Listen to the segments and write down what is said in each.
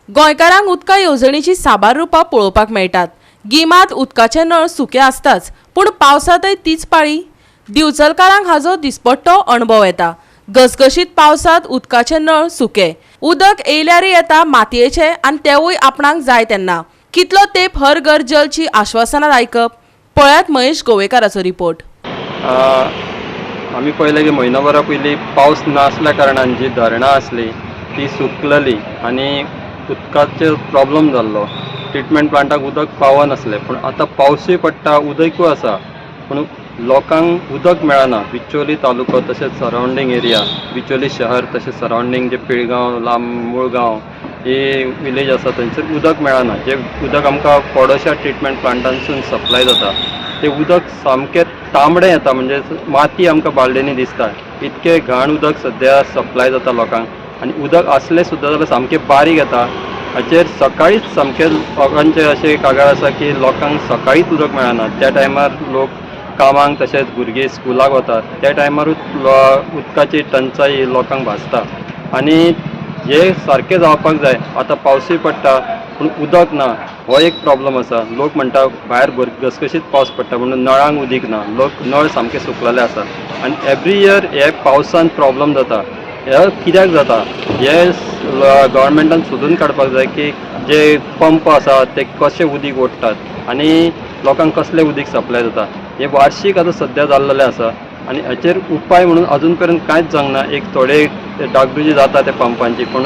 गोंयकारांक उदका येवजणेची साबार रुपां पळोवपाक मेळटात। गिमांत उदकाचे नळ सुके आसताच, पूण पावसांतय तीच पाळी। दिवचलकारांक हाचो दिसपट्टो अणभव येता। गसगशीत पावसांत उदकाचे नळ सुके, उदक येयल्यारय येता मातयेचे आनी तेवूय आपणाक जाय तेन्ना। कितलो तेंप हर घर जलची आश्वासनां आयकप? पळयात महेश गोवेकाराचो रिपोर्ट। आमी पळयलें की म्हयनोभरा पयलीं पावस नासल्या कारणान जी धरणां आसलीं ती सुकलेली आनी उदकाचो प्रॉब्लम जाल्लो। ट्रिटमेंट प्लांटाक उदक पावनासलें, पूण आतां पावसूय पडटा, उदकूय आसा, पूण लोकांक उदक मेळना। बिचोली तालुको तशेंच सरावंडींग एरिया, बिचोली शहर तशेंच सरावंडींग जे पिळगांव, मुळगांव ही विलेज आसा थंयसर उदक मेळना। जे उदक आमकां कोडोशा ट्रिटमेंट प्लांटानसून सप्लाय जाता ते उदक सामकें तांबडें येता, म्हणजे माती आमकां बालदेनी दिसता। इतकें घाण उदक सद्या सप्लाय जाता लोकांक, आनी उदक असलें सुद्दां जाल्यार सामकें बारीक येता। हाचेर सकाळींच सामकें लोकांचें अशें कागाळ आसा की लोकांक सकाळींच उदक मेळना। त्या टायमार लोक कामांक तशेंच भुरगीं स्कुलाक वतात, त्या टायमारूच उदकाची टंचाई लोकांक भासता। आनी हे सारकें जावपाक जाय। आतां पावसूय पडटा पूण उदक ना, हो एक प्रॉब्लम आसा। लोक म्हणटा भायर गसगशीत पावस पडटा म्हणून नळांक उदीक ना, नळ सामके सुकलेले आसा। आनी एवरी इयर हे पावसान प्रॉब्लम जाता। हे कित्याक जाता? हे गव्हर्मेंटान सोदून काडपाक जाय की जे पंप आसा ते कशें उदीक ओडटात आनी लोकांक कसलें उदीक सप्लाय जाता। हे वार्षिक आतां सद्या जाल्लेलें आसा आनी हाचेर उपाय म्हणून अजून पर्यंत कांयच जावंक ना। एक थोडे डागडुजी जाता त्या पंपांची, पूण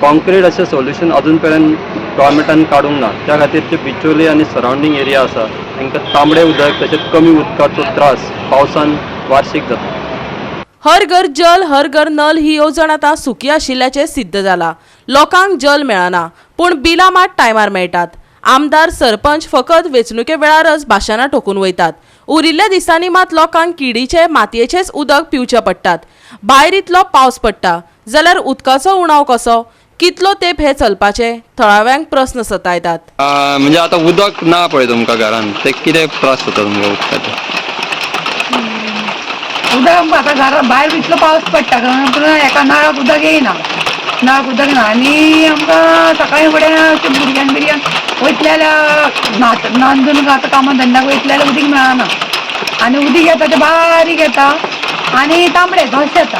कॉन्क्रीट अशें सोल्युशन अजून पर्यंत गव्हर्मेंटान काडूंक ना। त्या खातीर जे बिचोली आनी सरावंडींग एरिया आसा तांकां तांबडें उदक तशेंच कमी उदकाचो त्रास पावसान वार्षिक जाता। हर घर जल हर घर नल ही येवजण आतां सुखी आशिल्ल्याचें सिद्ध जालां। लोकांक जल मेळना, पूण बिलां मात टायमार मेळटात। आमदार सरपंच फकत वेंचणुके वेळारच भाशणां ठोकून वयतात। उरिल्ल्या दिसांनी मात लोकांक किडीचे मातयेचेंच उदक पिवचें पडटात। भायर इतलो पावस पडटा जाल्यार उदकाचो उणाव कसो? कितलो तेंप हे चलपाचें? थळाव्यांक प्रस्न सतायतात। म्हणजे आतां उदक ना पळय तुमकां घरान, ते कितें त्रास जाता तुमकां उदकाचे? उदक आतां घरा भायर इतलो पावस पडटा पूण एका नळाक उदक येयना, नळाक उदक ना। आनी आमकां सकाळीं फुडें अशें भुरग्यांक वयतले जाल्यार नांदून आतां कामां धंद्याक वयतले जाल्यार उदीक मेळना। आनी उदीक येता तें बारीक येता आनी तांबडें घस येता।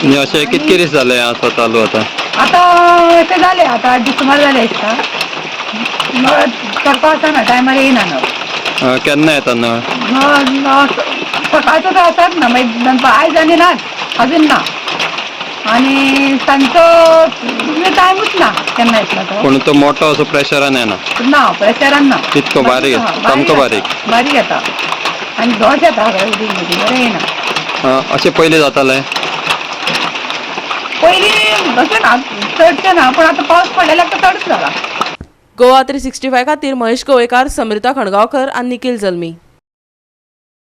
म्हणजे अशें कितके दीस जाले आसा चालू आतां? आतां अशें जालें, आतां 8 दीस सुमार जाले दिसता। नळ करपा आसना, टायमार येयना नळ। केन्ना येता नळ? सकाळचो तो आसाच ना, मागीर आयज आनी नाच, अजून ना। आनी सांजचो टायमूच ना केन्ना येतलो तो। पूण तो मोठो असो प्रेशरान येना? ना, प्रेशरान ना। कितको बारीक? सामको बारीक? बारीक येता आनी घस येता उदीक बरें येना। अशें पयलीं जातालें? पयलीं अशें ना, चडशें ना, पूण आतां पावस पडलेल्याक तो चडूच जाला। गोवा 365 खातीर महेश गोवेकार, समृता खणगांवकर आनी निखील जल्मी।